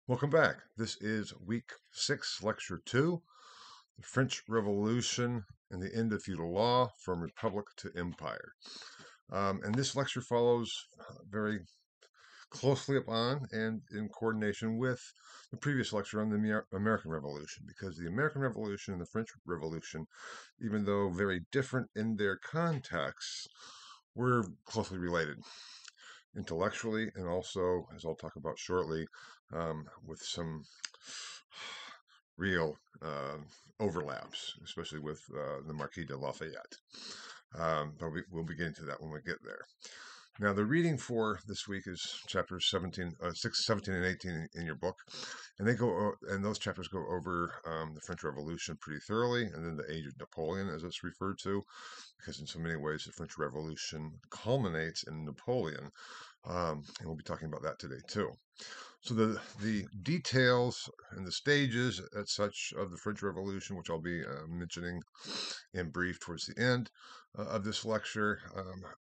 Welcome back. This is week 6, lecture 2, the French Revolution and the End of Feudal Law from Republic to Empire. And this lecture follows very closely upon and in coordination with the previous lecture on the American Revolution, because the American Revolution and the French Revolution, even though very different in their contexts, were closely related intellectually and also, as I'll talk about shortly, with some real overlaps, especially with the Marquis de Lafayette. But we'll be getting to that when we get there. Now, the reading for this week is chapters 6, 17, and 18 in your book, and those chapters go over the French Revolution pretty thoroughly, and then the Age of Napoleon, as it's referred to, because in so many ways the French Revolution culminates in Napoleon, and we'll be talking about that today too. So the details and the stages as such of the French Revolution, which I'll be mentioning in brief towards the end of this lecture,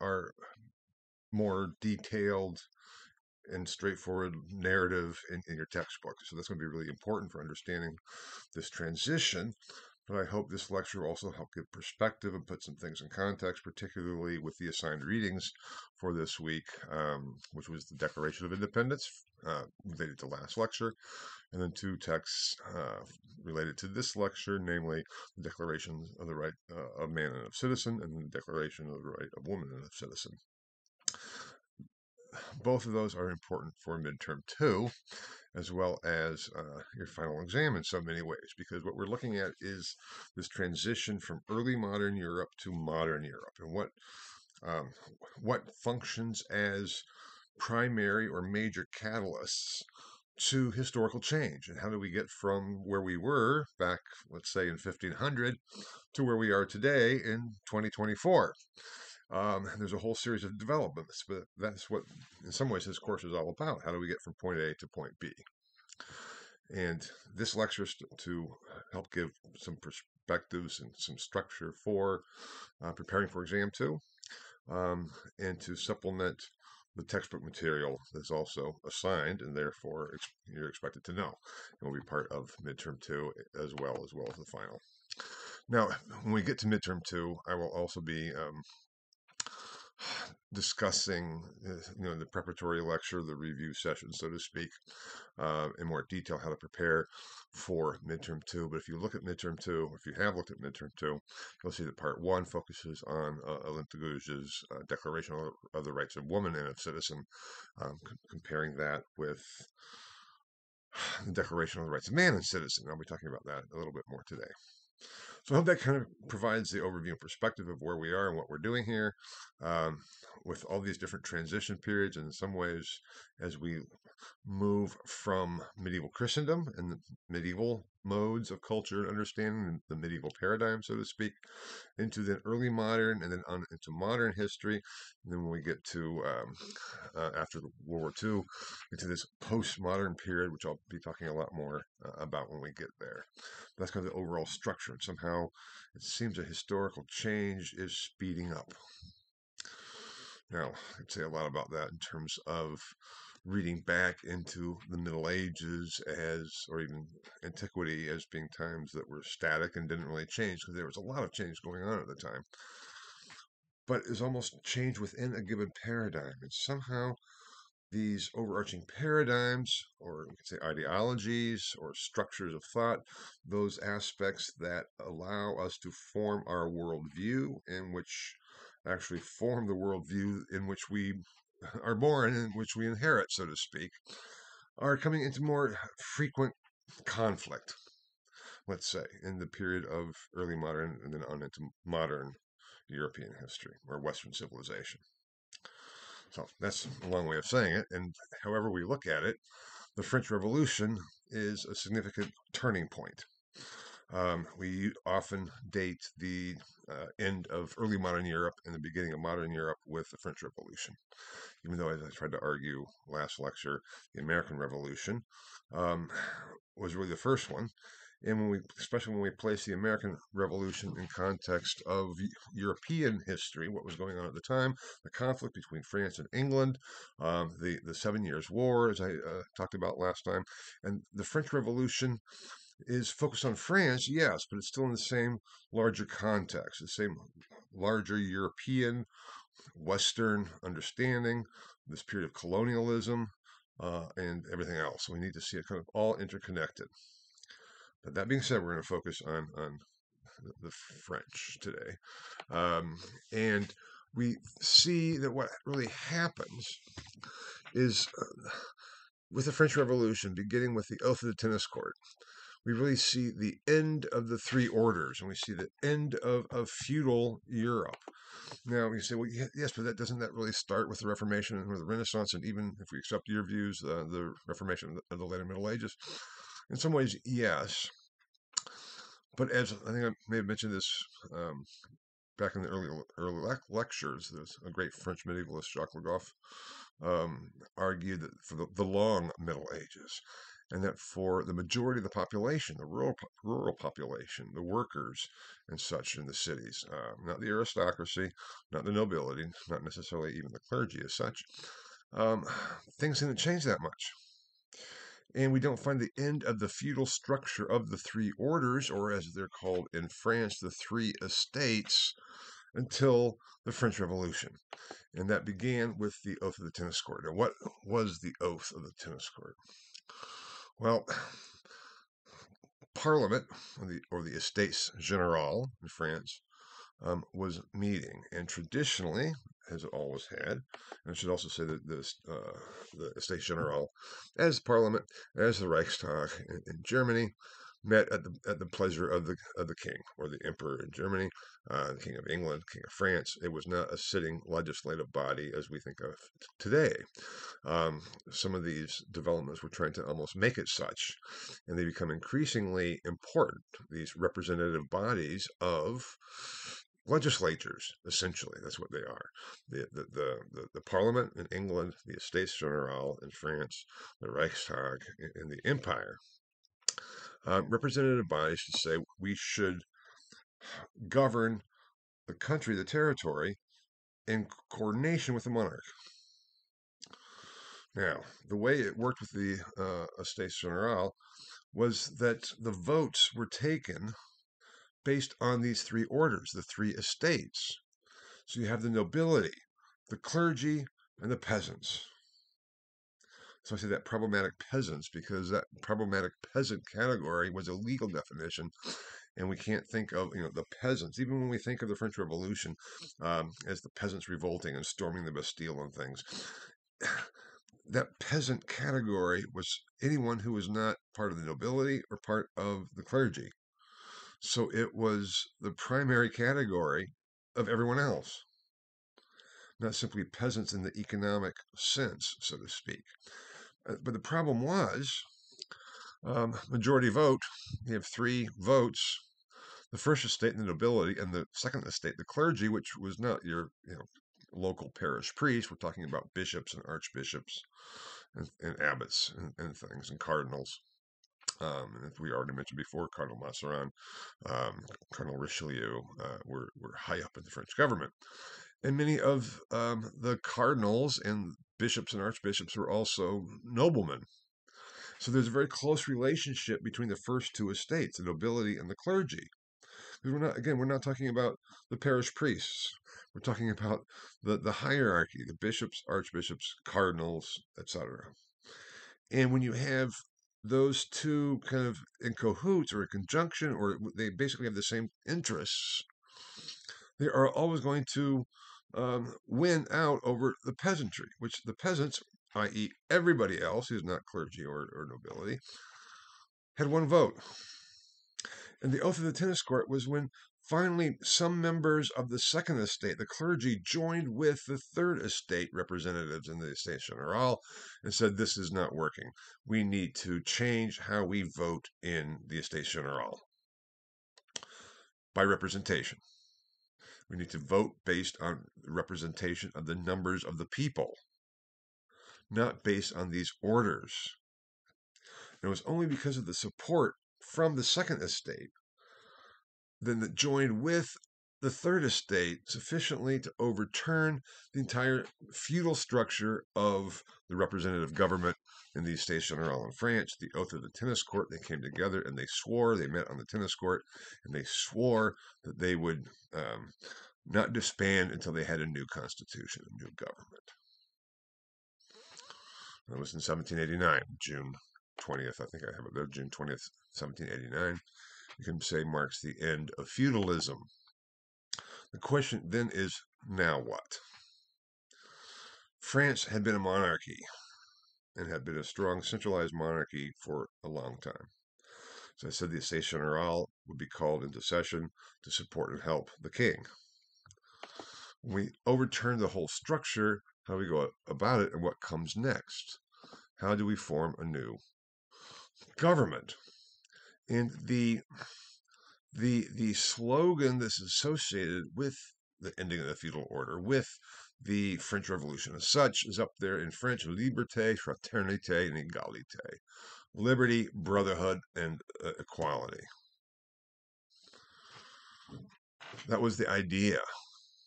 are more detailed and straightforward narrative in your textbook. So that's going to be really important for understanding this transition. But I hope this lecture will also help give perspective and put some things in context, particularly with the assigned readings for this week, which was the Declaration of Independence, related to last lecture, and then two texts related to this lecture, namely the Declaration of the Right of Man and of Citizen, and the Declaration of the Right of Woman and of Citizen. Both of those are important for midterm 2, as well as your final exam in so many ways, because what we're looking at is this transition from early modern Europe to modern Europe, and what functions as primary or major catalysts to historical change, and how do we get from where we were back, let's say in 1500, to where we are today in 2024. There's a whole series of developments, but that's what, in some ways, this course is all about. How do we get from point A to point B? And this lecture is to help give some perspectives and some structure for preparing for exam 2, and to supplement the textbook material that's also assigned, and therefore you're expected to know. It will be part of midterm 2 as well as the final. Now, when we get to midterm 2, I will also be discussing the preparatory lecture, the review session, so to speak, in more detail how to prepare for midterm 2. But if you look at midterm 2, or if you have looked at midterm 2, you'll see that part 1 focuses on Olympe de Gouges' Declaration of the Rights of Woman and of Citizen, comparing that with the Declaration of the Rights of Man and Citizen. I'll be talking about that a little bit more today. So I hope that kind of provides the overview and perspective of where we are and what we're doing here, with all these different transition periods. And in some ways, as we move from medieval Christendom and the medieval modes of culture and understanding, the medieval paradigm, so to speak, into then early modern, and then on into modern history. And then when we get to after World War II, into this postmodern period, which I'll be talking a lot more about when we get there. That's kind of the overall structure. And somehow it seems a historical change is speeding up. Now, I'd say a lot about that in terms of reading back into the Middle Ages or even antiquity as being times that were static and didn't really change, because there was a lot of change going on at the time. But it's almost change within a given paradigm. And somehow these overarching paradigms, or we could say ideologies or structures of thought, those aspects that allow us to form our worldview, in which actually form the worldview in which we are born, in which we inherit, so to speak, are coming into more frequent conflict, let's say, in the period of early modern and then on into modern European history or Western civilization. So that's a long way of saying it. And however we look at it, the French Revolution is a significant turning point. We often date the end of early modern Europe and the beginning of modern Europe with the French Revolution, even though, as I tried to argue last lecture, the American Revolution was really the first one. And especially when we place the American Revolution in context of European history, what was going on at the time, the conflict between France and England, the 7 Years' War, as I talked about last time, and the French Revolution is focused on France, yes, but it's still in the same larger context, the same larger European, Western understanding, this period of colonialism, and everything else. So we need to see it kind of all interconnected. But that being said, we're going to focus on the French today. And we see that what really happens is with the French Revolution, beginning with the Oath of the Tennis Court, we really see the end of the three orders, and we see the end of feudal Europe. Now, you say, well, yes, but doesn't that really start with the Reformation or the Renaissance, and even if we accept your views, the Reformation of the later Middle Ages? In some ways, yes. But as I think I may have mentioned this back in the early lectures, there's a great French medievalist, Jacques Le Goff, argued that for the long Middle Ages, and that for the majority of the population, the rural population, the workers and such in the cities, not the aristocracy, not the nobility, not necessarily even the clergy as such, things didn't change that much. And we don't find the end of the feudal structure of the three orders, or as they're called in France, the three estates, until the French Revolution. And that began with the Oath of the Tennis Court. Now, what was the Oath of the Tennis Court? Well, Parliament, or the Estates Generales in France, was meeting. And traditionally, as it always had, and I should also say that the Estates Generales, as Parliament, as the Reichstag in Germany, met at the pleasure of the king or the emperor in Germany, the king of England, king of France. It was not a sitting legislative body as we think of today. Some of these developments were trying to almost make it such, and they become increasingly important. These representative bodies of legislatures, essentially, that's what they are. The Parliament in England, the Estates Generales in France, the Reichstag in the Empire. Representative bodies should say we should govern the country, the territory, in coordination with the monarch. Now, the way it worked with the Estates Generales was that the votes were taken based on these three orders, the three estates. So you have the nobility, the clergy, and the peasants. So I say that problematic peasants because that problematic peasant category was a legal definition, and we can't think of the peasants. Even when we think of the French Revolution as the peasants revolting and storming the Bastille and things, that peasant category was anyone who was not part of the nobility or part of the clergy. So it was the primary category of everyone else, not simply peasants in the economic sense, so to speak. But the problem was majority vote. You have three votes. The first estate, the nobility, and the second estate, the clergy, which was not your local parish priest. We're talking about bishops and archbishops and abbots and things and cardinals. And as we already mentioned before, Cardinal Mazarin, Cardinal Richelieu were high up in the French government. And many of the cardinals and bishops and archbishops were also noblemen. So there's a very close relationship between the first two estates, the nobility and the clergy. Because we're not talking about the parish priests. We're talking about the hierarchy, the bishops, archbishops, cardinals, etc. And when you have those two kind of in cahoots or in conjunction, or they basically have the same interests, they are always going to win out over the peasantry, which the peasants, i.e., everybody else who's not clergy or nobility, had one vote. And the Oath of the Tennis Court was when finally some members of the second estate, the clergy, joined with the third estate representatives in the Estates Generales and said, this is not working. We need to change how we vote in the Estates Generales by representation. We need to vote based on representation of the numbers of the people, not based on these orders. And it was only because of the support from the second estate, then that joined with the third estate sufficiently to overturn the entire feudal structure of the representative government in the Estates Generales in France, the oath of the tennis court. They came together and they met on the tennis court, and they swore that they would not disband until they had a new constitution, a new government. That was in 1789, June 20th. I think I have it there, June 20th, 1789. You can say marks the end of feudalism. The question then is, now what? France had been a monarchy and had been a strong centralized monarchy for a long time. So I said the Estates Generales would be called into session to support and help the king. When we overturn the whole structure, how do we go about it and what comes next? How do we form a new government? And the slogan that's associated with the ending of the feudal order, with the French Revolution as such, is up there in French: liberté, fraternité, and égalité. Liberty, brotherhood, and equality. That was the idea.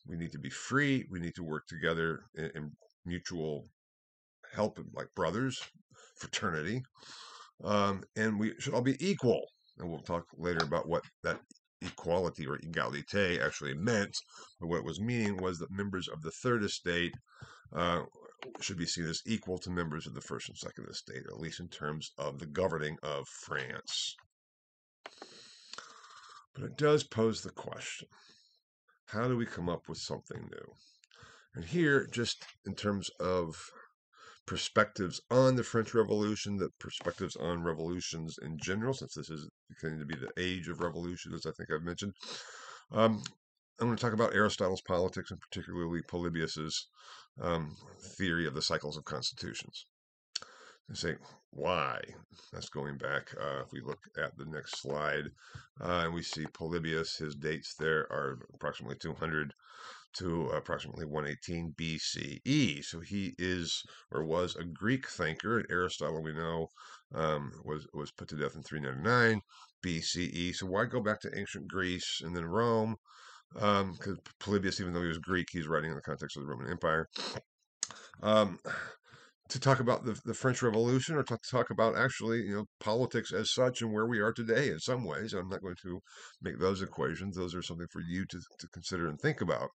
We need to be free. We need to work together in mutual help, like brothers, fraternity. And we should all be equal. And we'll talk later about what that equality or égalité actually meant. But what it was meaning was that members of the third estate should be seen as equal to members of the first and second estate, at least in terms of the governing of France. But it does pose the question, how do we come up with something new? And here, just in terms of perspectives on the French Revolution, the perspectives on revolutions in general, since this is beginning to be the age of revolution, as I think I've mentioned. I'm going to talk about Aristotle's politics, and particularly Polybius's theory of the cycles of constitutions. And say, why? That's going back. If we look at the next slide, and we see Polybius, his dates there are approximately 200 to approximately 118 BCE. So he is or was a Greek thinker, and Aristotle, we know, was put to death in 399 BCE. So why go back to ancient Greece and then Rome? Because Polybius, even though he was Greek, he's writing in the context of the Roman Empire. To talk about the French Revolution, or to talk about actually, politics as such and where we are today in some ways. I'm not going to make those equations. Those are something for you to consider and think about.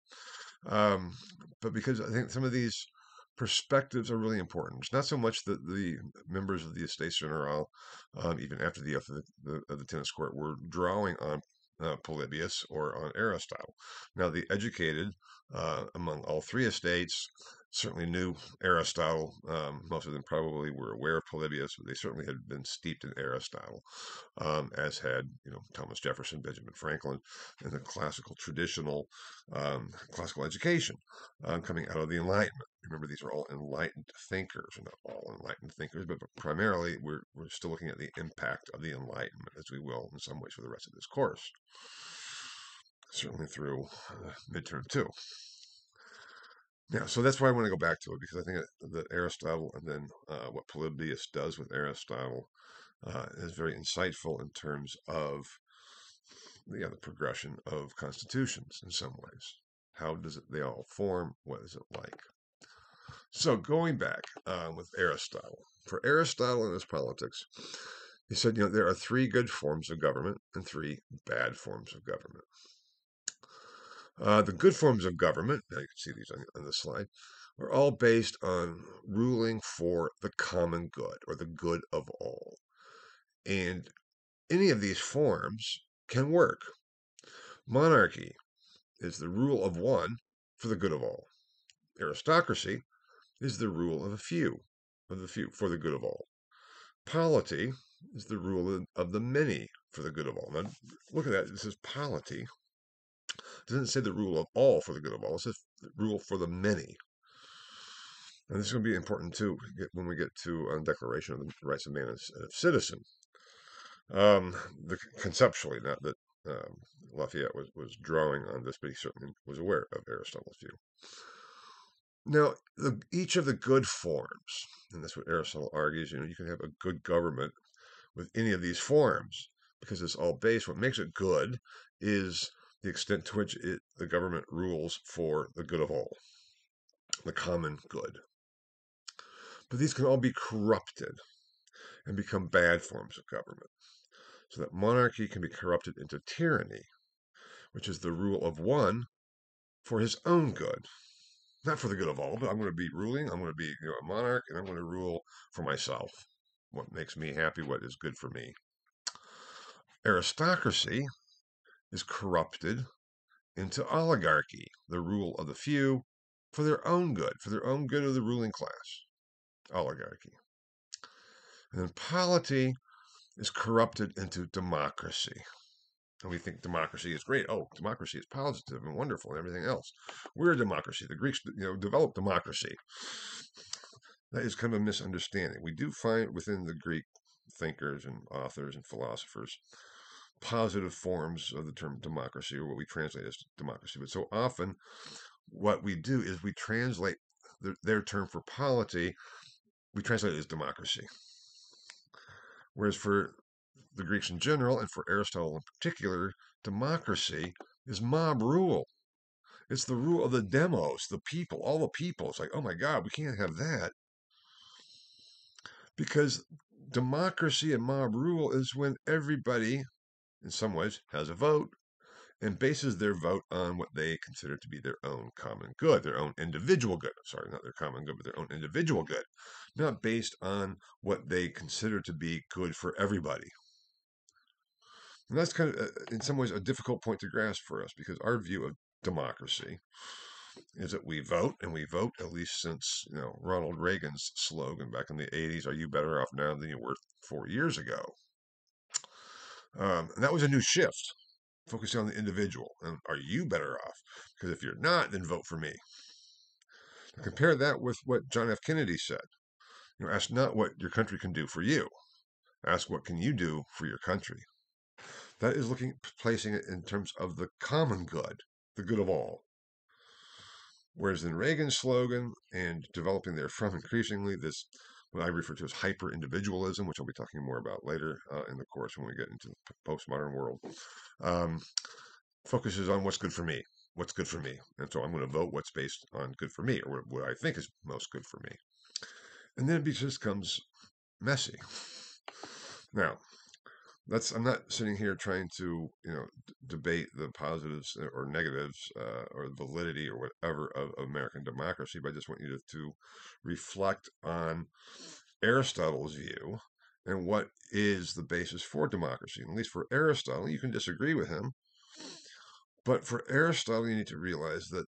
But because I think some of these perspectives are really important. It's not so much that the members of the Estates Generales, even after the oath of the tennis court, were drawing on Polybius or on Aristotle. Now, the educated among all three estates certainly knew Aristotle. Most of them probably were aware of Polybius, but they certainly had been steeped in Aristotle, as had Thomas Jefferson, Benjamin Franklin, and the classical traditional classical education coming out of the Enlightenment. Remember, these are all enlightened thinkers, or not all enlightened thinkers, but primarily we're still looking at the impact of the Enlightenment, as we will in some ways for the rest of this course, certainly through midterm 2. Yeah, so that's why I want to go back to it, because I think that Aristotle and then what Polybius does with Aristotle is very insightful in terms of the progression of constitutions in some ways. How does they all form? What is it like? So going back with Aristotle. For Aristotle and his politics, he said, there are 3 good forms of government and 3 bad forms of government. The good forms of government, now you can see these on the slide, are all based on ruling for the common good, or the good of all. And any of these forms can work. Monarchy is the rule of one for the good of all. Aristocracy is the rule of the few for the good of all. Polity is the rule of the many for the good of all. Now, look at that. This is polity. It doesn't say the rule of all for the good of all. It says the rule for the many. And this is going to be important too when we get to Declaration of the Rights of Man and Citizen. Conceptually, not that Lafayette was drawing on this, but he certainly was aware of Aristotle's view. Now, each of the good forms, and that's what Aristotle argues, you can have a good government with any of these forms. because it's all based, what makes it good is the extent to which the government rules for the good of all, the common good. But these can all be corrupted and become bad forms of government. So that monarchy can be corrupted into tyranny, which is the rule of one for his own good. Not for the good of all, but I'm going to be ruling, I'm going to be a monarch, and I'm going to rule for myself. What makes me happy, what is good for me. Aristocracy is corrupted into oligarchy, the rule of the few for their own good of the ruling class. Oligarchy. And then polity is corrupted into democracy. And we think democracy is great. Oh, democracy is positive and wonderful and everything else. We're a democracy. The Greeks, developed democracy. That is kind of a misunderstanding. We do find within the Greek thinkers and authors and philosophers positive forms of the term democracy, or what we translate as democracy. But so often what we do is we translate their term for polity, we translate it as democracy. Whereas for the Greeks in general, and for Aristotle in particular, democracy is mob rule. It's the rule of the demos, the people, all the people. It's like, oh my God, we can't have that. Because democracy and mob rule is when everybody, in some ways, has a vote and bases their vote on what they consider to be their own common good, their own individual good. Sorry, not their common good, but their own individual good. Not based on what they consider to be good for everybody. And that's kind of, in some ways, a difficult point to grasp for us, because our view of democracy is that we vote, and we vote at least since Ronald Reagan's slogan back in the 80s, "Are you better off now than you were 4 years ago?" And that was a new shift, focusing on the individual. And are you better off? Because if you're not, then vote for me. Now compare that with what John F. Kennedy said. Ask not what your country can do for you. Ask what can you do for your country. That is placing it in terms of the common good, the good of all. Whereas in Reagan's slogan and developing therefrom increasingly this, what I refer to as hyper-individualism, which I'll be talking more about later in the course when we get into the postmodern world, focuses on what's good for me. What's good for me. And so I'm going to vote what's based on good for me, or what I think is most good for me. And then it just becomes messy. Now, I'm not sitting here trying to, debate the positives or negatives or the validity or whatever of American democracy, but I just want you to reflect on Aristotle's view and what is the basis for democracy. And at least for Aristotle, you can disagree with him, but for Aristotle, you need to realize that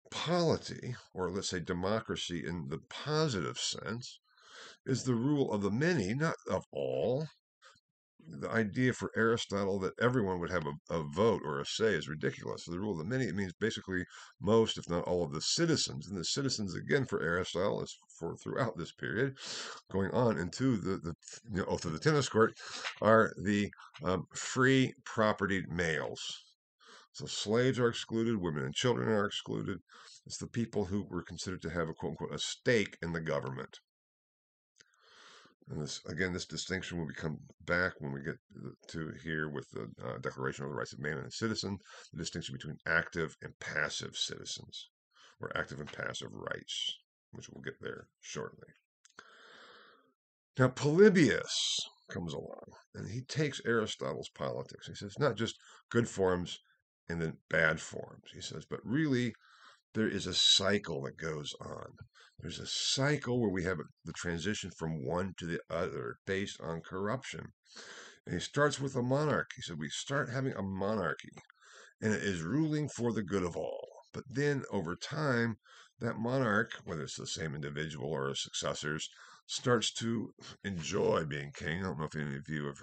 polity, or let's say democracy in the positive sense, is the rule of the many, not of all. The idea for Aristotle that everyone would have a vote or a say is ridiculous. The rule of the many, it means basically most, if not all, of the citizens. And the citizens, again, for Aristotle, is for throughout this period, going on into the oath of the tennis court, are the free propertied males. So slaves are excluded, women and children are excluded. It's the people who were considered to have a quote unquote a stake in the government. And this distinction will become back when we get to here with the Declaration of the Rights of Man and Citizen, the distinction between active and passive citizens, or active and passive rights, which we'll get there shortly. Now, Polybius comes along, and he takes Aristotle's politics. He says, not just good forms and then bad forms, he says, but really there is a cycle that goes on. There's a cycle where we have the transition from one to the other based on corruption. And he starts with a monarch. He said, we start having a monarchy, and it is ruling for the good of all. But then over time, that monarch, whether it's the same individual or his successors, starts to enjoy being king. I don't know if any of you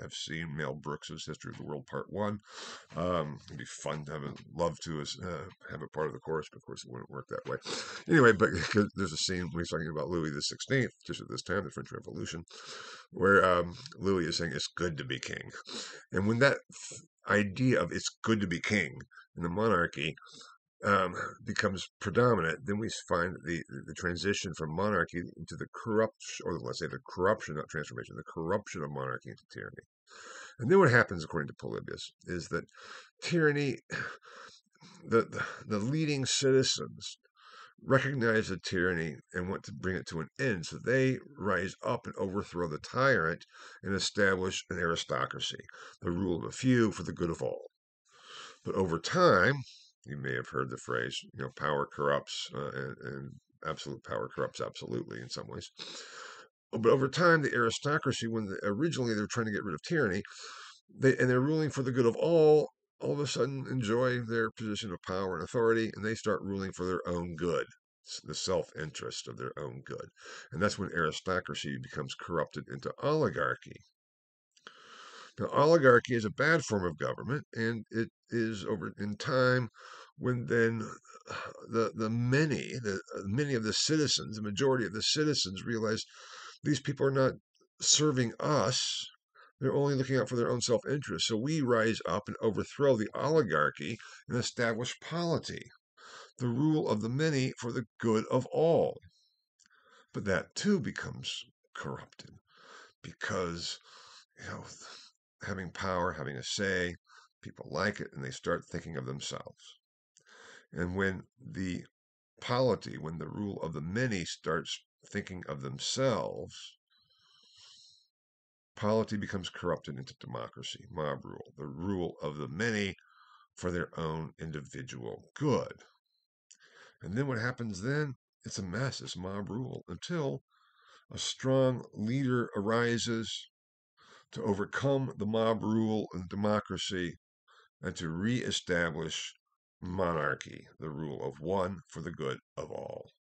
have seen Mel Brooks's History of the World Part 1. It'd be fun to love to have a part of the course, but of course it wouldn't work that way. Anyway, but there's a scene when he's talking about Louis XVI, just at this time, the French Revolution, where Louis is saying it's good to be king. And when that idea of it's good to be king in the monarchy um, becomes predominant, then we find the transition from monarchy into the corruption, or let's say the corruption, not transformation, the corruption of monarchy into tyranny. And then what happens, according to Polybius, is that tyranny, the leading citizens recognize the tyranny and want to bring it to an end. So they rise up and overthrow the tyrant and establish an aristocracy, the rule of a few for the good of all. But over time, you may have heard the phrase, power corrupts, and absolute power corrupts absolutely in some ways. But over time, the aristocracy, when originally they're trying to get rid of tyranny, they're ruling for the good of all of a sudden enjoy their position of power and authority, and they start ruling for their own good, the self-interest of their own good. And that's when aristocracy becomes corrupted into oligarchy. Now, oligarchy is a bad form of government, and it is over in time when then many of the citizens, the majority of the citizens, realize these people are not serving us. They're only looking out for their own self-interest. So we rise up and overthrow the oligarchy and establish polity, the rule of the many for the good of all. But that too becomes corrupted because, you know, having power, having a say, people like it and they start thinking of themselves. And when the polity, when the rule of the many starts thinking of themselves, polity becomes corrupted into democracy, mob rule, the rule of the many for their own individual good. And then what happens then? It's a mess, it's mob rule, until a strong leader arises to overcome the mob rule and democracy and to reestablish monarchy, the rule of one for the good of all.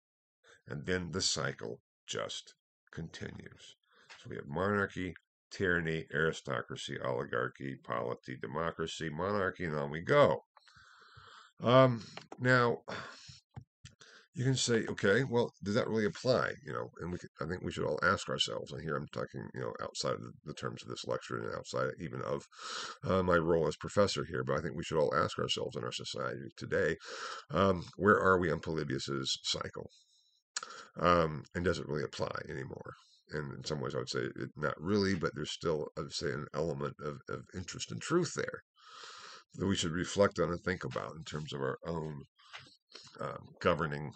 And then the cycle just continues. So we have monarchy, tyranny, aristocracy, oligarchy, polity, democracy, monarchy, and on we go. Now, you can say, okay, well, does that really apply? And I think we should all ask ourselves. And here I'm talking, outside of the terms of this lecture and outside even of my role as professor here. But I think we should all ask ourselves in our society today, where are we on Polybius's cycle? And does it really apply anymore? And in some ways, I would say not really, but there's still, I would say, an element of interest and truth there that we should reflect on and think about in terms of our own governing,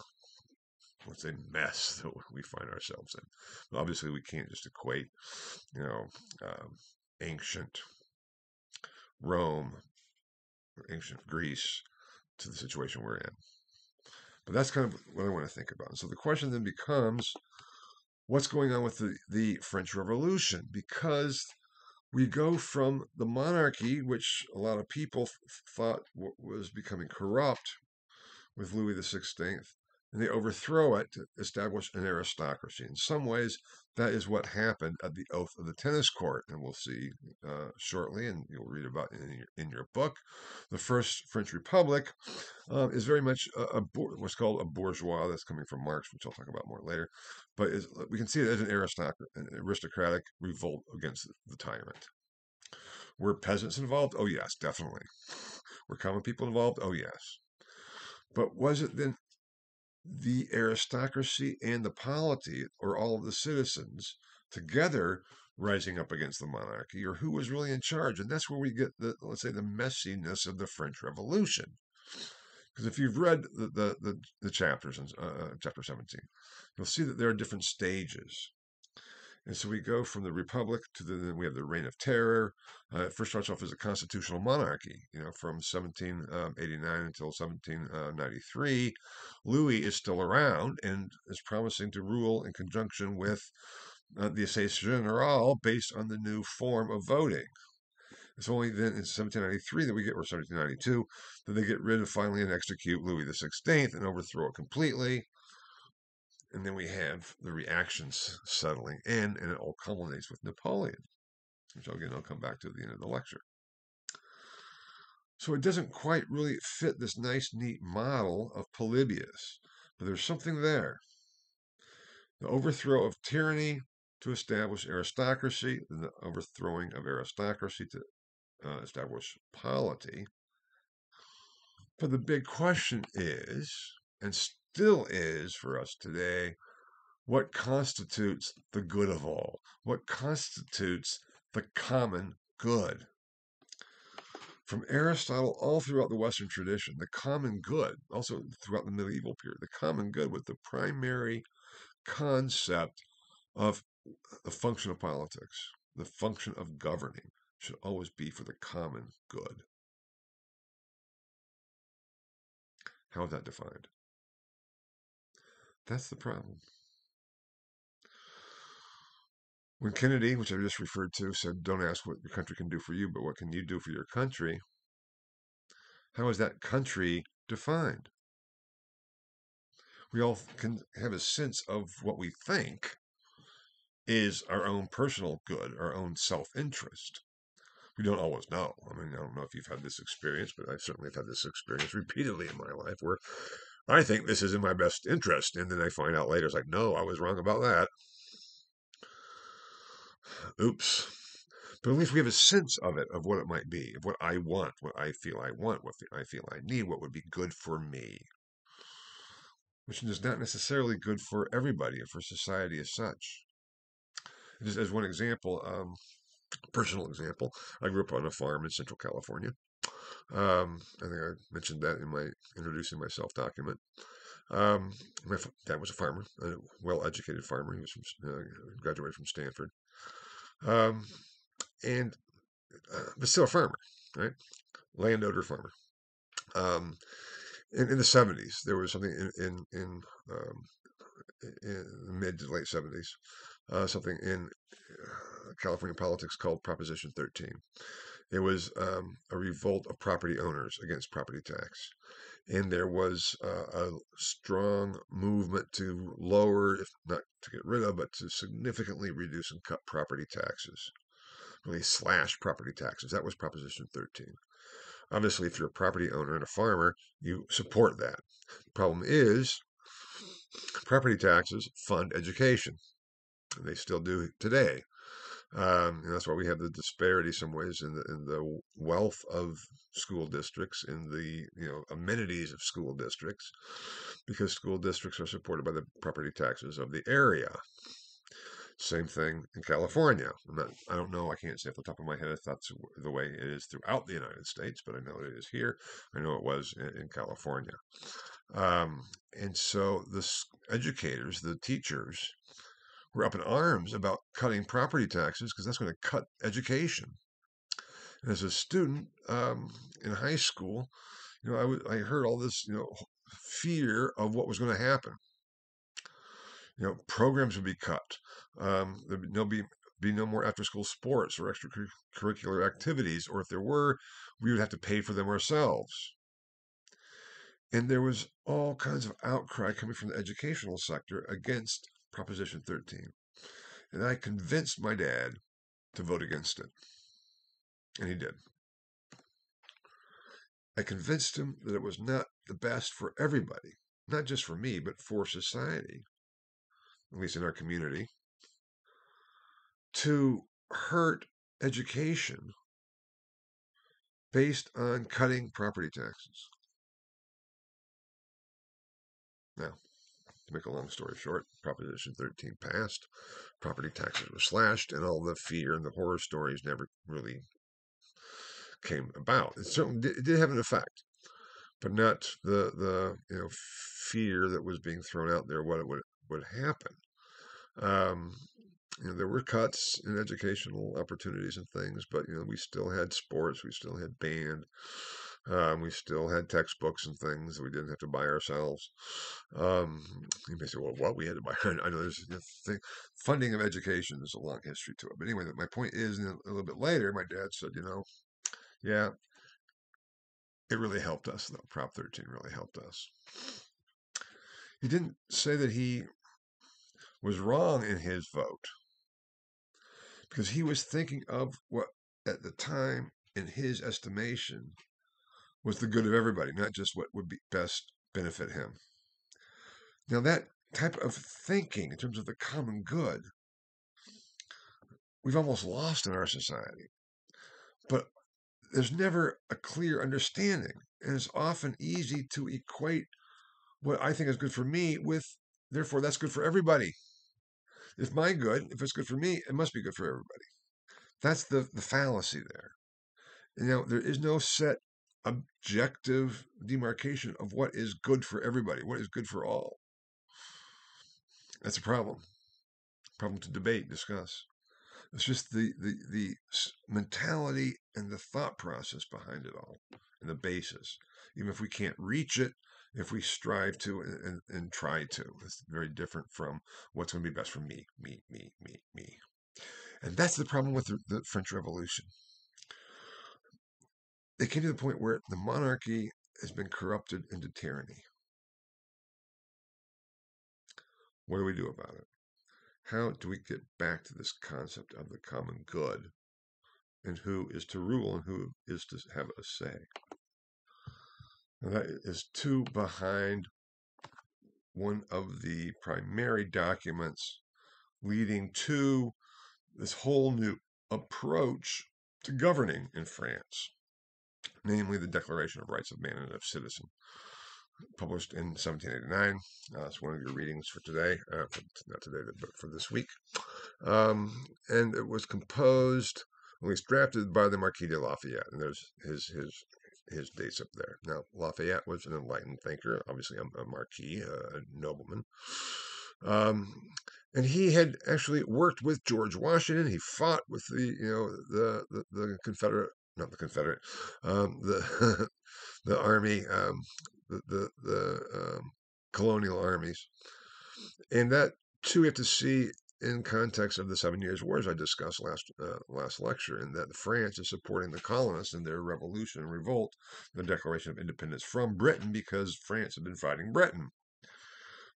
let's say, mess that we find ourselves in. But obviously, we can't just equate, you know, ancient Rome or ancient Greece to the situation we're in. But that's kind of what I want to think about. So the question then becomes, what's going on with the French Revolution? Because we go from the monarchy, which a lot of people thought was becoming corrupt with Louis XVI, and they overthrow it to establish an aristocracy. In some ways, that is what happened at the Oath of the Tennis Court, and we'll see shortly, and you'll read about it in your book. The First French Republic is very much what's called a bourgeois. That's coming from Marx, which I'll talk about more later. But we can see it as an aristocratic revolt against the tyrant. Were peasants involved? Oh, yes, definitely. Were common people involved? Oh, yes. But was it then the aristocracy and the polity, or all of the citizens together rising up against the monarchy, or who was really in charge? And that's where we get let's say, the messiness of the French Revolution. Because if you've read the chapters in chapter 17, you'll see that there are different stages. And so we go from the Republic to then we have the Reign of Terror. It first starts off as a constitutional monarchy, from 1789 until 1793. Louis is still around and is promising to rule in conjunction with the Estates General based on the new form of voting. It's only then in 1793 that we get, or 1792, that they get rid of finally and execute Louis XVI and overthrow it completely. And then we have the reactions settling in, and it all culminates with Napoleon, which again I'll come back to at the end of the lecture. So it doesn't quite really fit this nice, neat model of Polybius, but there's something there. The overthrow of tyranny to establish aristocracy, and the overthrowing of aristocracy to establish polity. But the big question is, and still is for us today, what constitutes the good of all? What constitutes the common good? From Aristotle all throughout the Western tradition, the common good, also throughout the medieval period, the common good was the primary concept of the function of politics. The function of governing should always be for the common good. How is that defined? That's the problem. When Kennedy, which I just referred to, said, don't ask what your country can do for you, but what can you do for your country? How is that country defined? We all can have a sense of what we think is our own personal good, our own self-interest. We don't always know. I mean, I don't know if you've had this experience, but I certainly have had this experience repeatedly in my life where I think this is in my best interest. And then I find out later, it's like, no, I was wrong about that. Oops. But at least we have a sense of it, of what it might be, of what I want, what I feel I want, what I feel I need, what would be good for me, which is not necessarily good for everybody or for society as such. Just as one example, personal example, I grew up on a farm in Central California. I think I mentioned that in my introducing myself document. My dad was a farmer, a well-educated farmer. He was graduated from Stanford, um, and but still a farmer, right? Landowner farmer. Um, in the 70s, there was something in the mid to late 70s, something in California politics called Proposition 13. It was a revolt of property owners against property tax. And there was a strong movement to lower, if not to get rid of, but to significantly reduce and cut property taxes, really slash property taxes. That was Proposition 13. Obviously, if you're a property owner and a farmer, you support that. The problem is property taxes fund education. And they still do today. And that's why we have the disparity some ways in the wealth of school districts, in the amenities of school districts, because school districts are supported by the property taxes of the area. Same thing in California. I don't know. I can't say off the top of my head if that's the way it is throughout the United States, but I know it is here. I know it was in California. And so the educators, the teachers, were up in arms about cutting property taxes because that's going to cut education. And as a student in high school, I heard all this, fear of what was going to happen. Programs would be cut. There'll be no more after-school sports or extracurricular activities, or if there were, we would have to pay for them ourselves. And there was all kinds of outcry coming from the educational sector against Proposition 13. And I convinced my dad to vote against it. And he did. I convinced him that it was not the best for everybody, not just for me, but for society, at least in our community, to hurt education based on cutting property taxes. Now, to make a long story short, Proposition 13 passed, property taxes were slashed, and all the fear and the horror stories never really came about. It certainly did have an effect, but not the fear that was being thrown out there what it would happen. There were cuts in educational opportunities and things, but we still had sports, we still had band, we still had textbooks and things that we didn't have to buy ourselves. You may say, well, what we had to buy? I know there's funding of education. There's a long history to it, but anyway, my point is, a little bit later, my dad said, yeah, it really helped us, though. Prop 13 really helped us. He didn't say that he was wrong in his vote because he was thinking of what, at the time, in his estimation, was the good of everybody, not just what would be best benefit him. Now, that type of thinking in terms of the common good, we've almost lost in our society. But there's never a clear understanding And it's often easy to equate what I think is good for me with, therefore, that's good for everybody. If it's good for me, it must be good for everybody. That's the fallacy there. There is no set objective demarcation of what is good for everybody, what is good for all. That's a problem. Problem to debate, discuss. It's just the mentality and the thought process behind it all, and the basis. Even if we can't reach it, if we strive to and try to, it's very different from what's going to be best for me, me, me, me, me. And that's the problem with the French Revolution. They came to the point where the monarchy has been corrupted into tyranny. What do we do about it? How do we get back to this concept of the common good and who is to rule and who is to have a say? Now that is too behind one of the primary documents leading to this whole new approach to governing in France, namely the Declaration of Rights of Man and of Citizen, published in 1789. It's one of your readings for today, not today, but for this week. And it was composed, at least drafted, by the Marquis de Lafayette, and there's his dates up there. Now, Lafayette was an enlightened thinker, obviously a marquis, a nobleman. And he had actually worked with George Washington. He fought with the Confederate, not the Confederate, the the army, the colonial armies, and that too we have to see in context of the 7 Years' Wars I discussed last lecture, and that France is supporting the colonists in their revolution and revolt, the Declaration of Independence from Britain, because France had been fighting Britain.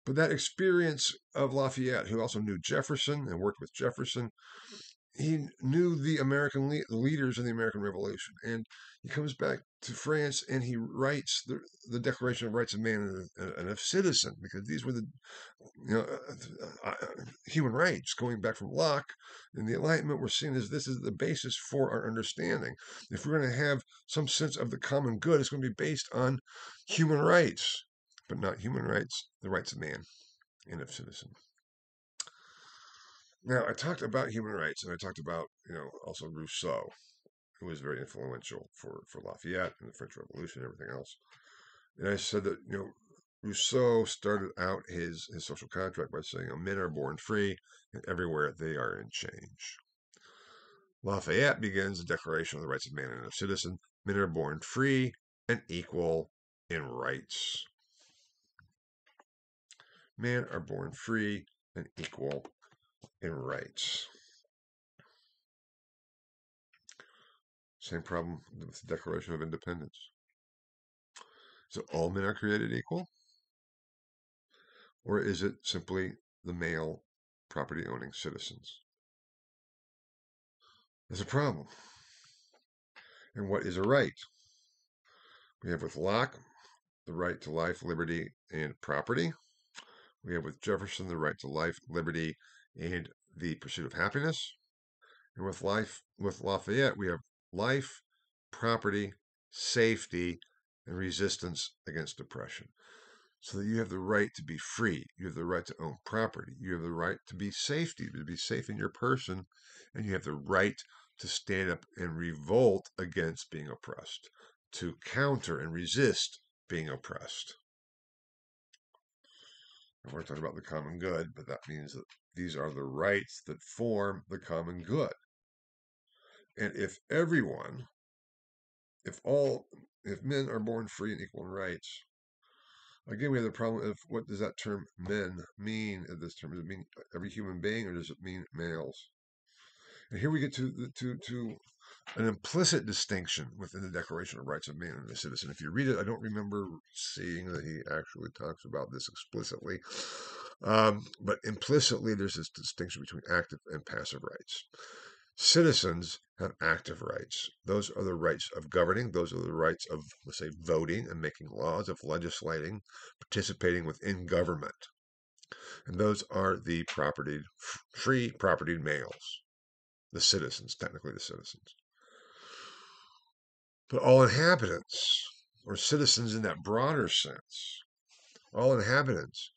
But that experience of Lafayette, who also knew Jefferson and worked with Jefferson, he knew the American leaders in the American Revolution, and he comes back to France and he writes the Declaration of Rights of Man and of Citizen, because these were the human rights going back from Locke and the Enlightenment. We're seeing as this is the basis for our understanding. If we're going to have some sense of the common good, it's going to be based on human rights, but not human rights, the rights of man and of citizen. Now, I talked about human rights, and I talked about, also Rousseau, who was very influential for Lafayette and the French Revolution and everything else. And I said that, Rousseau started out his social contract by saying, men are born free, and everywhere they are in change. Lafayette begins the Declaration of the Rights of Man and of Citizen. Men are born free and equal in rights. Men are born free and equal in rights. Same problem with the Declaration of Independence. So all men are created equal? Or is it simply the male property owning citizens? There's a problem. And what is a right? We have with Locke the right to life, liberty, and property. We have with Jefferson the right to life, liberty, and the pursuit of happiness. And with Lafayette, we have life, property, safety, and resistance against oppression. So that you have the right to be free. You have the right to own property. You have the right to be safe in your person. And you have the right to stand up and revolt against being oppressed, to counter and resist being oppressed. And we're talking about the common good, but that means that these are the rights that form the common good. And if men are born free and equal in rights, again, we have the problem of what does that term men mean in this term? Does it mean every human being, or does it mean males? And here we get to an implicit distinction within the Declaration of Rights of Man and the Citizen. If you read it, I don't remember seeing that he actually talks about this explicitly. But implicitly, there's this distinction between active and passive rights. Citizens have active rights. Those are the rights of governing. Those are the rights of, let's say, voting and making laws, of legislating, participating within government. And those are the free propertied males, the citizens, technically the citizens. But all inhabitants or citizens in that broader sense, all inhabitants,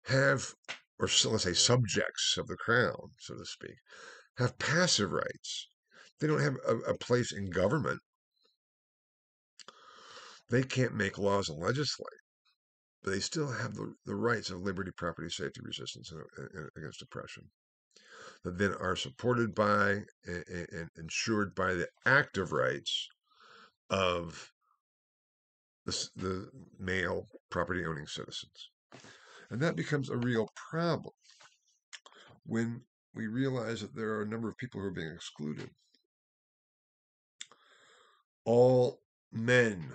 have, or let's say subjects of the crown, so to speak, have passive rights. They don't have a place in government. They can't make laws and legislate, but they still have the rights of liberty, property, safety, resistance, and against oppression, that then are supported by and ensured by the active rights of the male property owning citizens. And that becomes a real problem when we realize that there are a number of people who are being excluded. All men,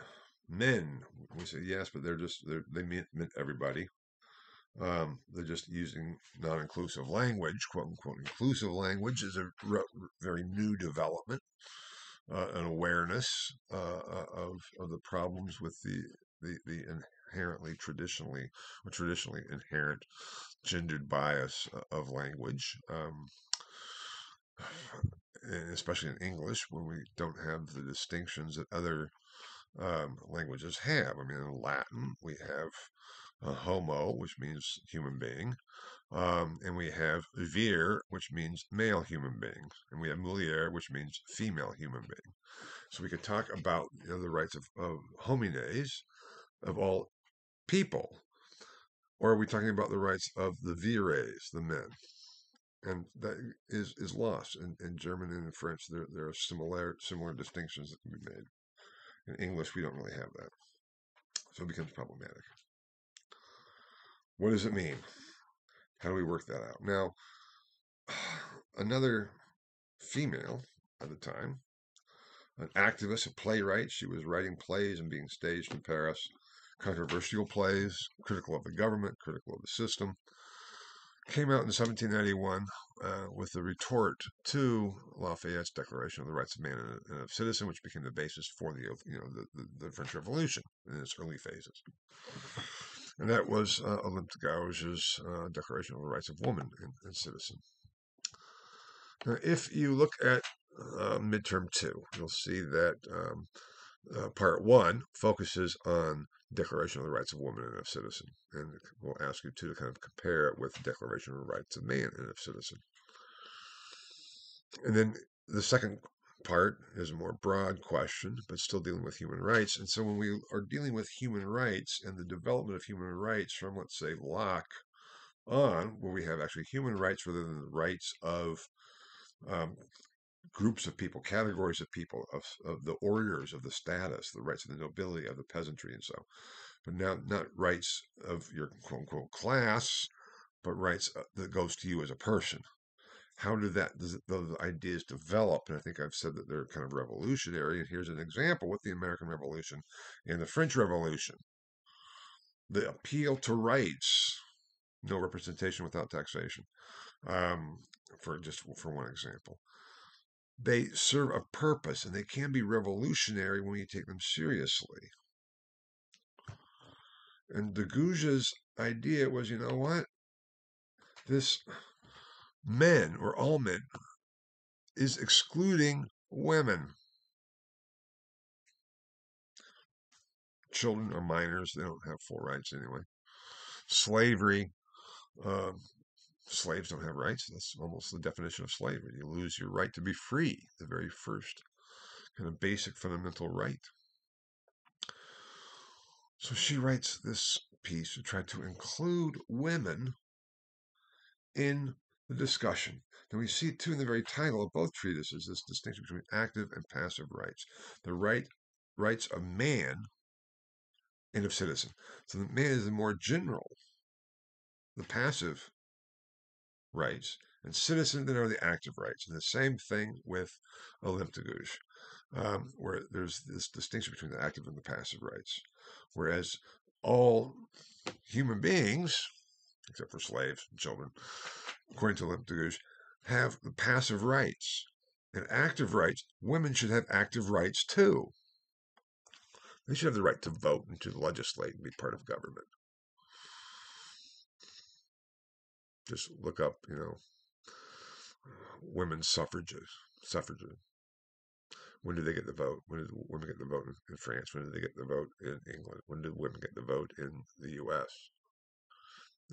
we say yes, but they meant everybody. They're just using non-inclusive language, quote unquote. Inclusive language is a very new development, an awareness of the problems with the inherently traditionally inherent gendered bias of language, and especially in English, when we don't have the distinctions that other languages have. I mean, in Latin, we have homo, which means human being, and we have vir, which means male human being, and we have mulier, which means female human being. So we could talk about the rights of homines, of all people, or are we talking about the rights of the vires, the men? And that is lost in German and in French. There are similar distinctions that can be made. In English, we don't really have that, so it becomes problematic. What does it mean? How do we work that out? Now, another female at the time, an activist, a playwright. She was writing plays and being staged in Paris, controversial plays, critical of the government, critical of the system. Came out in 1791 with the retort to Lafayette's Declaration of the Rights of Man and of Citizen, which became the basis for the French Revolution in its early phases. And that was Olympe de Gouges' Declaration of the Rights of Woman and Citizen. Now, if you look at midterm 2, you'll see that part 1 focuses on Declaration of the Rights of Woman and of Citizen, and we'll ask you to kind of compare it with the Declaration of the Rights of Man and of Citizen. And then the second part is a more broad question, but still dealing with human rights. And so when we are dealing with human rights and the development of human rights from, let's say, Locke on, where we have actually human rights rather than the rights of groups of people, categories of people, of the orders, of the status, the rights of the nobility, of the peasantry, and so. But now, not rights of your quote unquote class, but rights that goes to you as a person. How did those ideas develop? And I think I've said that they're kind of revolutionary. And here's an example with the American Revolution and the French Revolution. The appeal to rights, no representation without taxation, for one example. They serve a purpose, and they can be revolutionary when you take them seriously. And de Gouges' idea was, you know what? This men, or all men, is excluding women. Children are minors. They don't have full rights anyway. Slavery. Slaves don't have rights. That's almost the definition of slavery. You lose your right to be free, the very first kind of basic fundamental right. So she writes this piece to try to include women in the discussion. Now we see too in the very title of both treatises this distinction between active and passive rights. The rights of man and of citizen. So the man is the more general, the passive rights, and citizen that are the active rights. And the same thing with Olympe de Gouges, where there's this distinction between the active and the passive rights. Whereas all human beings, except for slaves and children, according to Olympe de Gouges, have the passive rights. And active rights, women should have active rights too. They should have the right to vote and to legislate and be part of government. Just look up, women's suffrages. When did they get the vote? When did women get the vote in France? When did they get the vote in England? When did women get the vote in the U.S.?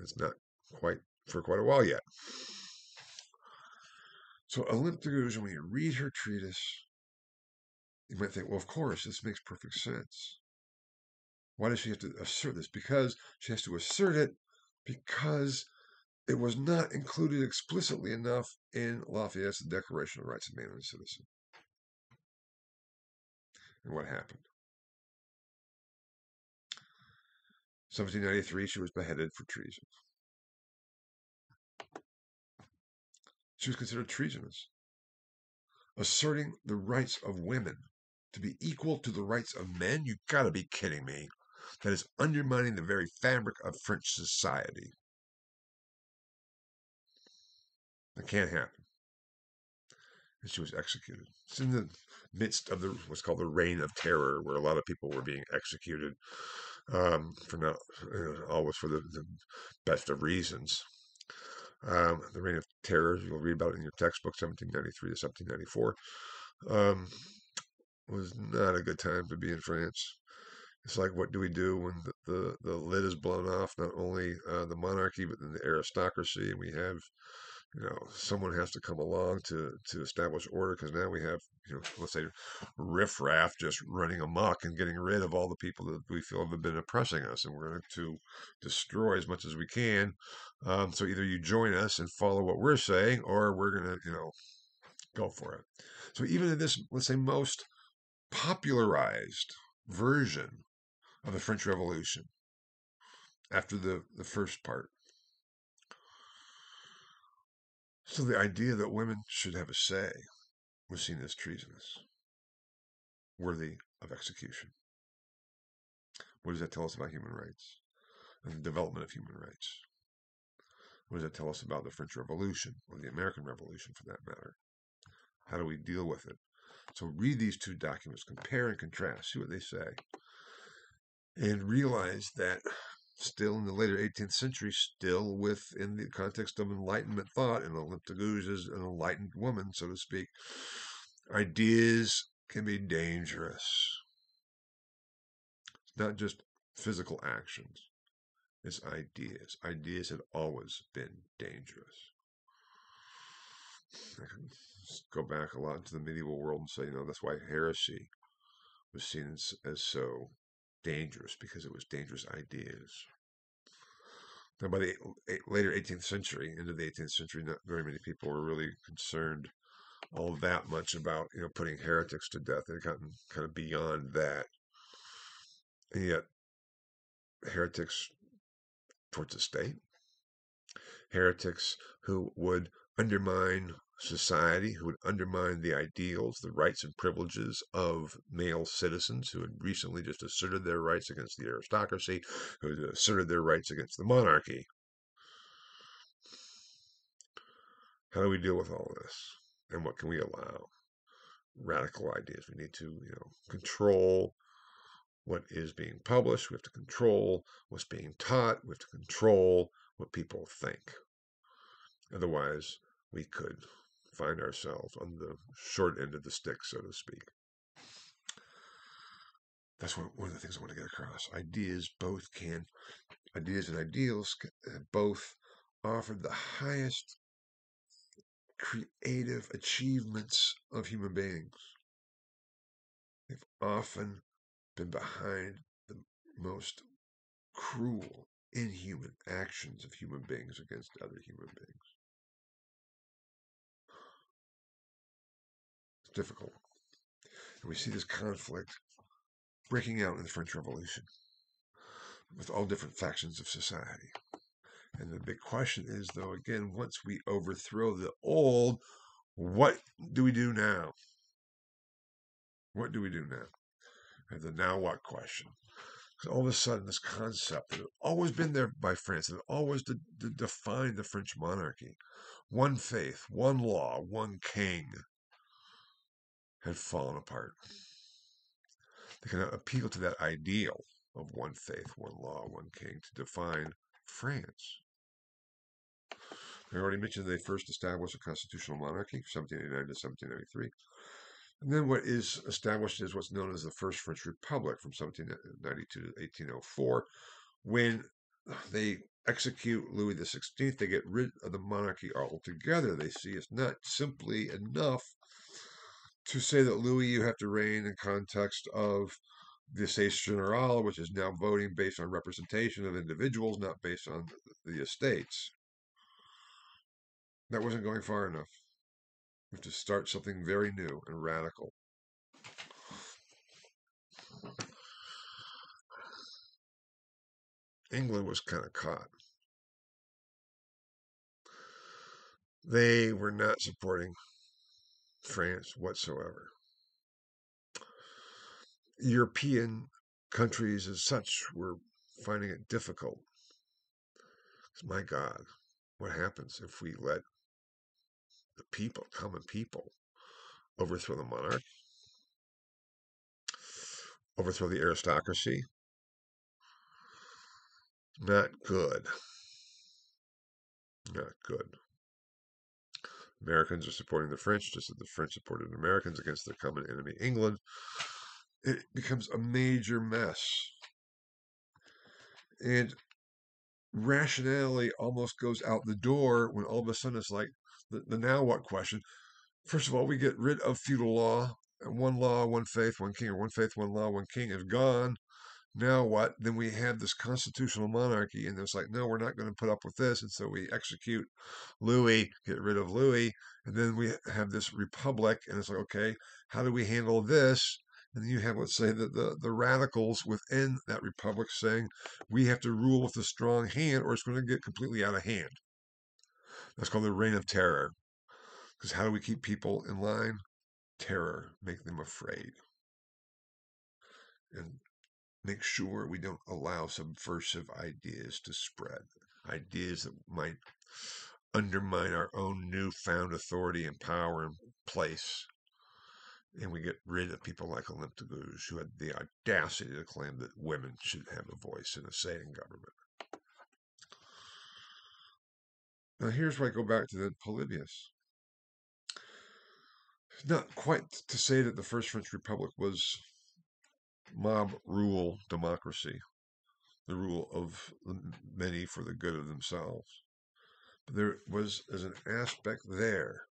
It's not quite for quite a while yet. So Olympic when you read her treatise, you might think, well, of course, this makes perfect sense. Why does she have to assert this? Because she has to assert it because it was not included explicitly enough in Lafayette's Declaration of Rights of Man and Citizen. And what happened? 1793, she was beheaded for treason. She was considered treasonous, asserting the rights of women to be equal to the rights of men. You gotta be kidding me. That is undermining the very fabric of French society. That can't happen. And she was executed. It's in the midst of what's called the Reign of Terror, where a lot of people were being executed for not always for the best of reasons. The Reign of Terror, you'll read about it in your textbook, 1793 to 1794, was not a good time to be in France. It's like, what do we do when the lid is blown off? Not only the monarchy, but then the aristocracy, and we have, someone has to come along to establish order, because now we have, let's say, riffraff just running amok and getting rid of all the people that we feel have been oppressing us, and we're going to destroy as much as we can. So either you join us and follow what we're saying, or we're going to, go for it. So even in this, let's say, most popularized version of the French Revolution, after the first part. So the idea that women should have a say was seen as treasonous, worthy of execution. What does that tell us about human rights and the development of human rights? What does that tell us about the French Revolution, or the American Revolution for that matter? How do we deal with it? So read these two documents, compare and contrast, see what they say, and realize that still in the later 18th century, still within the context of Enlightenment thought, and Olympe de Gouges is an enlightened woman, so to speak, ideas can be dangerous. It's not just physical actions, it's ideas. Ideas have always been dangerous. I can go back a lot into the medieval world and say, that's why heresy was seen as so dangerous, because it was dangerous ideas. Now, by the later 18th century, into the 18th century, not very many people were really concerned all that much about, putting heretics to death. They'd gotten kind of beyond that. And yet, heretics towards the state, heretics who would undermine society, who would undermine the ideals, the rights and privileges of male citizens who had recently just asserted their rights against the aristocracy, who had asserted their rights against the monarchy. How do we deal with all of this? And what can we allow? Radical ideas. We need to, control what is being published. We have to control what's being taught. We have to control what people think. Otherwise, we could find ourselves on the short end of the stick, so to speak. That's one of the things I want to get across. Ideas and ideals both offer the highest creative achievements of human beings. They've often been behind the most cruel, inhuman actions of human beings against other human beings. It's difficult. And we see this conflict breaking out in the French Revolution with all different factions of society. And the big question is, though, again, once we overthrow the old, what do we do now? What do we do now? And the now what question. So all of a sudden, this concept that had always been there by France, that had always defined the French monarchy, one faith, one law, one king, had fallen apart. They cannot appeal to that ideal of one faith, one law, one king to define France. I already mentioned they first established a constitutional monarchy, 1789 to 1793. And then what is established is what's known as the First French Republic from 1792 to 1804. When they execute Louis XVI, they get rid of the monarchy altogether. They see it's not simply enough to say that Louis, you have to reign in context of the Estates Generale, which is now voting based on representation of individuals, not based on the estates. That wasn't going far enough. We have to start something very new and radical. England was kind of caught. They were not supporting France whatsoever. European countries as such were finding it difficult. My God, what happens if we let the people, common people, overthrow the monarch, overthrow the aristocracy? Not good. Not good. Americans are supporting the French, just as the French supported Americans against their common enemy, England. It becomes a major mess. And rationality almost goes out the door when all of a sudden it's like the now what question. First of all, we get rid of feudal law. One law, one faith, one king, or one faith, one law, one king is gone. Now what? Then we have this constitutional monarchy, and it's like, no, we're not going to put up with this. And so we execute Louis, get rid of Louis, and then we have this republic, and it's like, okay, how do we handle this? And then you have, let's say, the radicals within that republic saying we have to rule with a strong hand, or it's going to get completely out of hand. That's called the Reign of Terror. Because how do we keep people in line? Terror, make them afraid. And make sure we don't allow subversive ideas to spread, ideas that might undermine our own newfound authority and power and place. And we get rid of people like Olympe de Gouges, who had the audacity to claim that women should have a voice and a say in government. Now, here's where I go back to the Polybius. It's not quite to say that the First French Republic was mob rule democracy, the rule of the many for the good of themselves. But there was as an aspect there.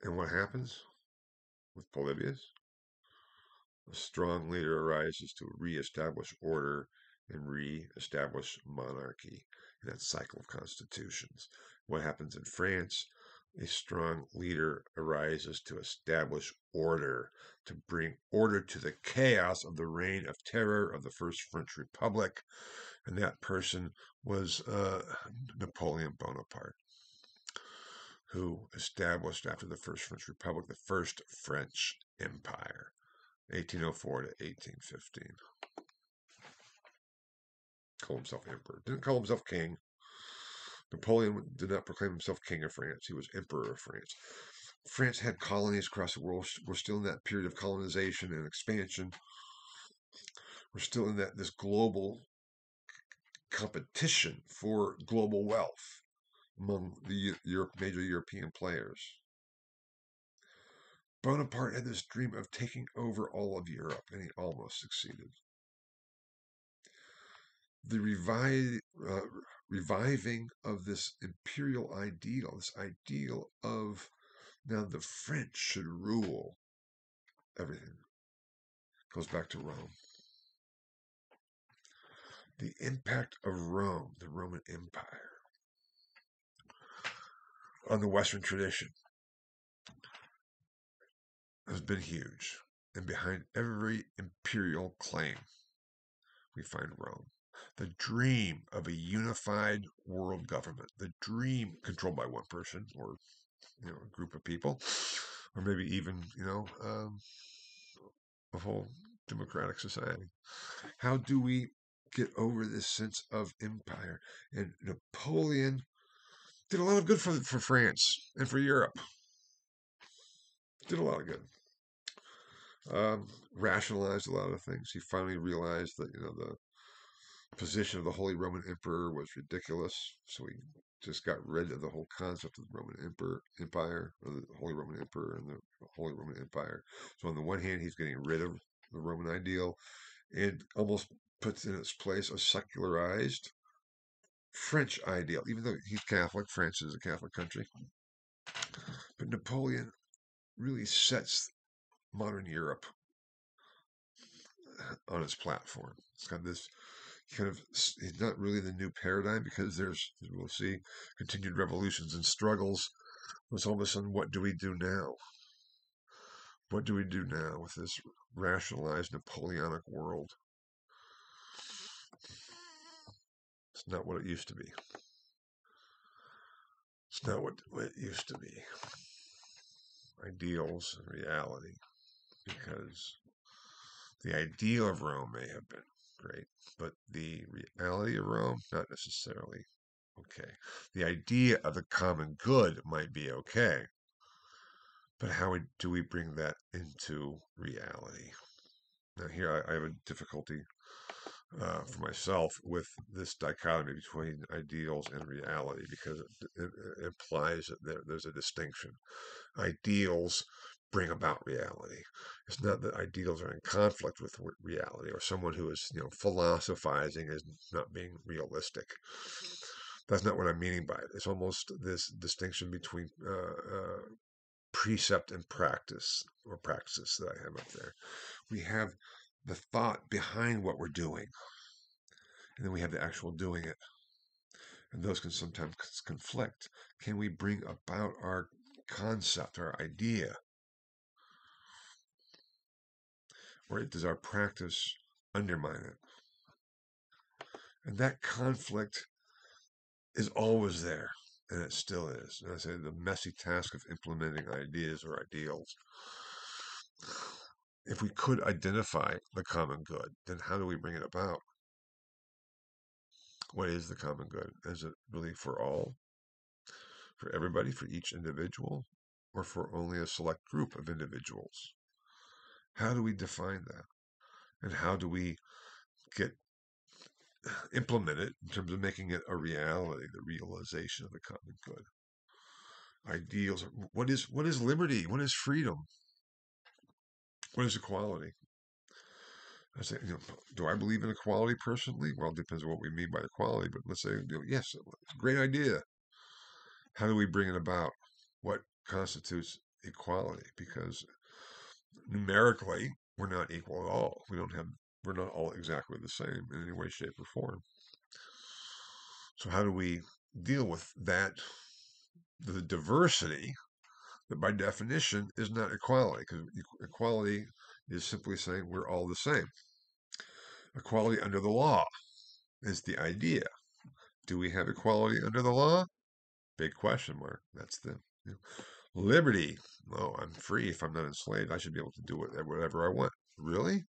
And what happens with Polybius? A strong leader arises to reestablish order and reestablish monarchy in that cycle of constitutions. What happens in France? A strong leader arises to establish order, to bring order to the chaos of the reign of terror of the First French Republic. And that person was Napoleon Bonaparte, who established, after the First French Republic, the First French Empire, 1804 to 1815. Called himself emperor. Didn't call himself king. Napoleon did not proclaim himself king of France. He was emperor of France. France had colonies across the world. We're still in that period of colonization and expansion. We're still in this global competition for global wealth among the major European players. Bonaparte had this dream of taking over all of Europe, and he almost succeeded. The reviving of this imperial ideal, this ideal of now the French should rule everything, goes back to Rome. The impact of Rome, the Roman Empire, on the Western tradition has been huge. And behind every imperial claim, we find Rome. The dream of a unified world government, the dream controlled by one person or a group of people, or maybe even a whole democratic society. How do we get over this sense of empire? And Napoleon did a lot of good for France and for Europe. Did a lot of good. Rationalized a lot of things. He finally realized that position of the Holy Roman Emperor was ridiculous, so he just got rid of the whole concept of the Roman Empire, or the Holy Roman Emperor and the Holy Roman Empire. So on the one hand, he's getting rid of the Roman ideal and almost puts in its place a secularized French ideal, even though he's Catholic. France is a Catholic country. But Napoleon really sets modern Europe on its platform. It's got this kind of, it's not really the new paradigm because there's, as we'll see, continued revolutions and struggles. It's all of a sudden, what do we do now? What do we do now with this rationalized Napoleonic world? It's not what it used to be. It's not what it used to be. Ideals and reality, because the ideal of Rome may have been great, but the reality of Rome, not necessarily okay. The idea of the common good might be okay, but how do we bring that into reality? Now, here I have a difficulty for myself with this dichotomy between ideals and reality because it implies that there's a distinction. Ideals bring about reality. It's not that ideals are in conflict with reality, or someone who is, philosophizing is not being realistic. That's not what I'm meaning by it. It's almost this distinction between precept and practice, or praxis, that I have up there. We have the thought behind what we're doing, and then we have the actual doing it. And those can sometimes conflict. Can we bring about our concept, our idea? Or does our practice undermine it? And that conflict is always there, and it still is. And I say the messy task of implementing ideas or ideals. If we could identify the common good, then how do we bring it about? What is the common good? Is it really for all? For everybody, for each individual? Or for only a select group of individuals? How do we define that? And how do we implement it in terms of making it a reality, the realization of the common good? Ideals. What is liberty? What is freedom? What is equality? I say, do I believe in equality personally? Well, it depends on what we mean by equality. But let's say, yes, it's a great idea. How do we bring it about? What constitutes equality? Because numerically, we're not equal at all. We're not all exactly the same in any way, shape, or form. So how do we deal with that, the diversity that by definition is not equality? Because equality is simply saying we're all the same. Equality under the law is the idea. Do we have equality under the law? Big question mark. That's the liberty. Oh, I'm free if I'm not enslaved. I should be able to do whatever I want. Really?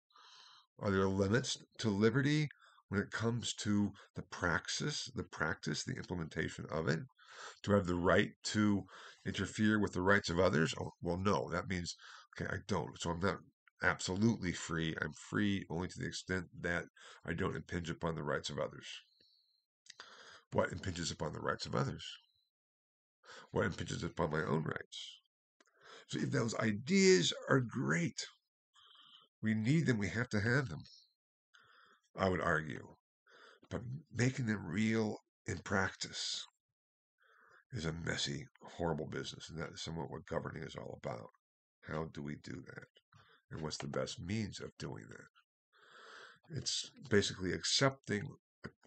Are there limits to liberty when it comes to the praxis, the implementation of it? Do I have the right to interfere with the rights of others? Oh, well, no. That means, okay, I don't. So I'm not absolutely free. I'm free only to the extent that I don't impinge upon the rights of others. What impinges upon the rights of others? What impinges upon my own rights? So if those ideas are great, we need them, we have to have them, I would argue. But making them real in practice is a messy, horrible business. And that is somewhat what governing is all about. How do we do that? And what's the best means of doing that? It's basically accepting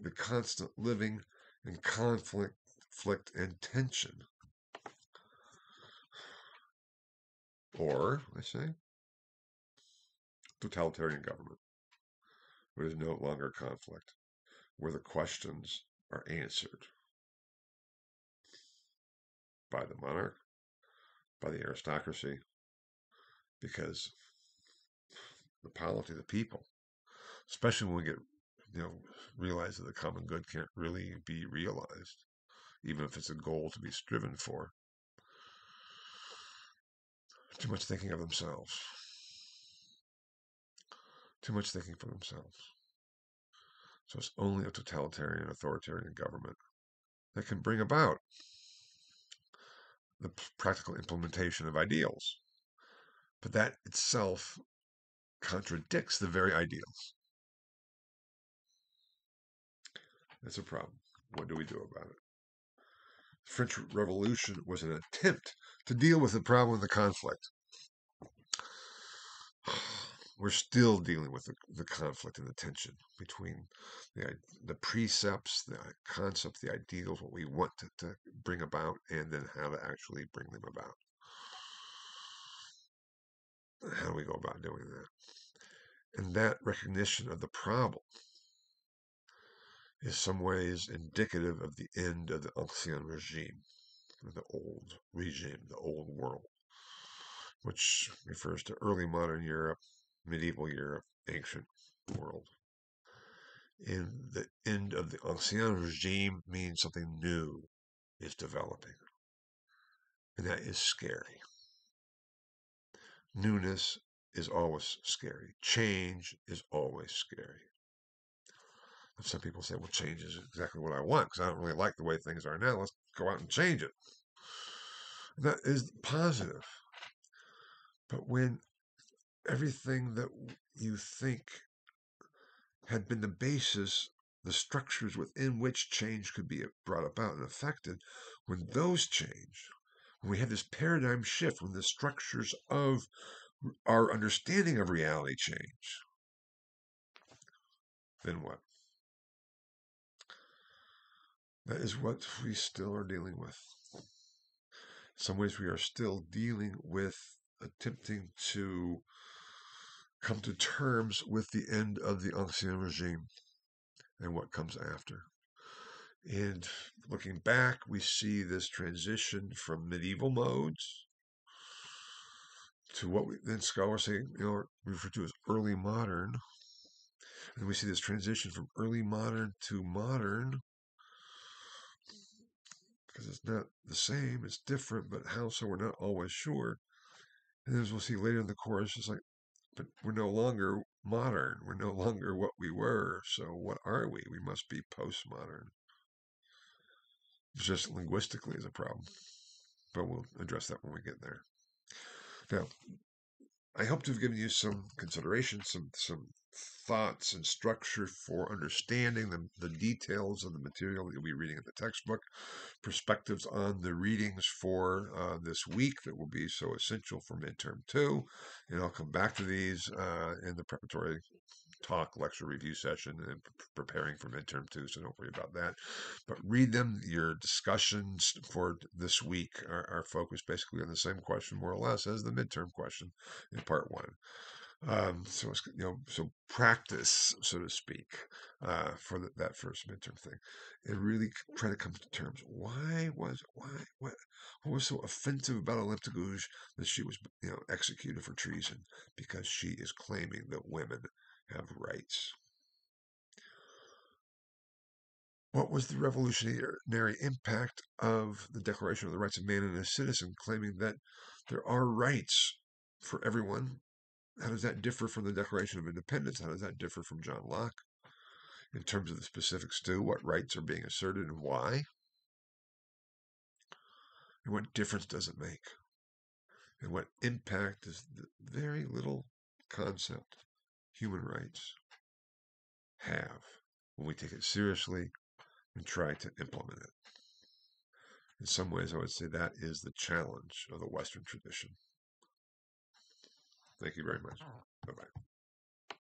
the constant living in conflict and tension. Or, I say, totalitarian government, where there's no longer conflict, where the questions are answered by the monarch, by the aristocracy, because the polity of the people, especially when we get, realize that the common good can't really be realized, even if it's a goal to be striven for. Too much thinking of themselves. Too much thinking for themselves. So it's only a totalitarian, authoritarian government that can bring about the practical implementation of ideals. But that itself contradicts the very ideals. That's a problem. What do we do about it? The French Revolution was an attempt to deal with the problem of the conflict. We're still dealing with the conflict and the tension between the precepts, the concepts, the ideals, what we want to bring about, and then how to actually bring them about. How do we go about doing that? And that recognition of the problem is some ways indicative of the end of the Ancien Regime, the old regime, the old world, which refers to early modern Europe, medieval Europe, ancient world. And the end of the Ancien Regime means something new is developing. And that is scary. Newness is always scary. Change is always scary. And some people say, well, change is exactly what I want because I don't really like the way things are now. Let's go out and change it. That is positive. But when everything that you think had been the basis, the structures within which change could be brought about and affected, when those change, when we have this paradigm shift, when the structures of our understanding of reality change, then what? That is what we still are dealing with. In some ways, we are still dealing with attempting to come to terms with the end of the Ancien Regime and what comes after. And looking back, we see this transition from medieval modes to what then scholars say, refer to as early modern. And we see this transition from early modern to modern because it's not the same, it's different, but how so we're not always sure. And as we'll see later in the course, it's like, but we're no longer modern. We're no longer what we were. So what are we? We must be postmodern. Just linguistically is a problem, but we'll address that when we get there. Now, I hope to have given you some consideration, some thoughts and structure for understanding the details of the material that you'll be reading in the textbook, perspectives on the readings for this week that will be so essential for midterm 2. And I'll come back to these in the preparatory talk, lecture, review session, and preparing for midterm 2, so don't worry about that. But read them. Your discussions for this week are focused basically on the same question, more or less, as the midterm question in part 1. So practice, so to speak, for that first midterm thing, and really try to come to terms. What was so offensive about Olympe de Gouges that she was, executed for treason because she is claiming that women have rights? What was the revolutionary impact of the Declaration of the Rights of Man and a Citizen, claiming that there are rights for everyone? How does that differ from the Declaration of Independence? How does that differ from John Locke? In terms of the specifics too, what rights are being asserted and why? And what difference does it make? And what impact does the very little concept, human rights, have when we take it seriously and try to implement it? In some ways, I would say that is the challenge of the Western tradition. Thank you very much. Bye-bye.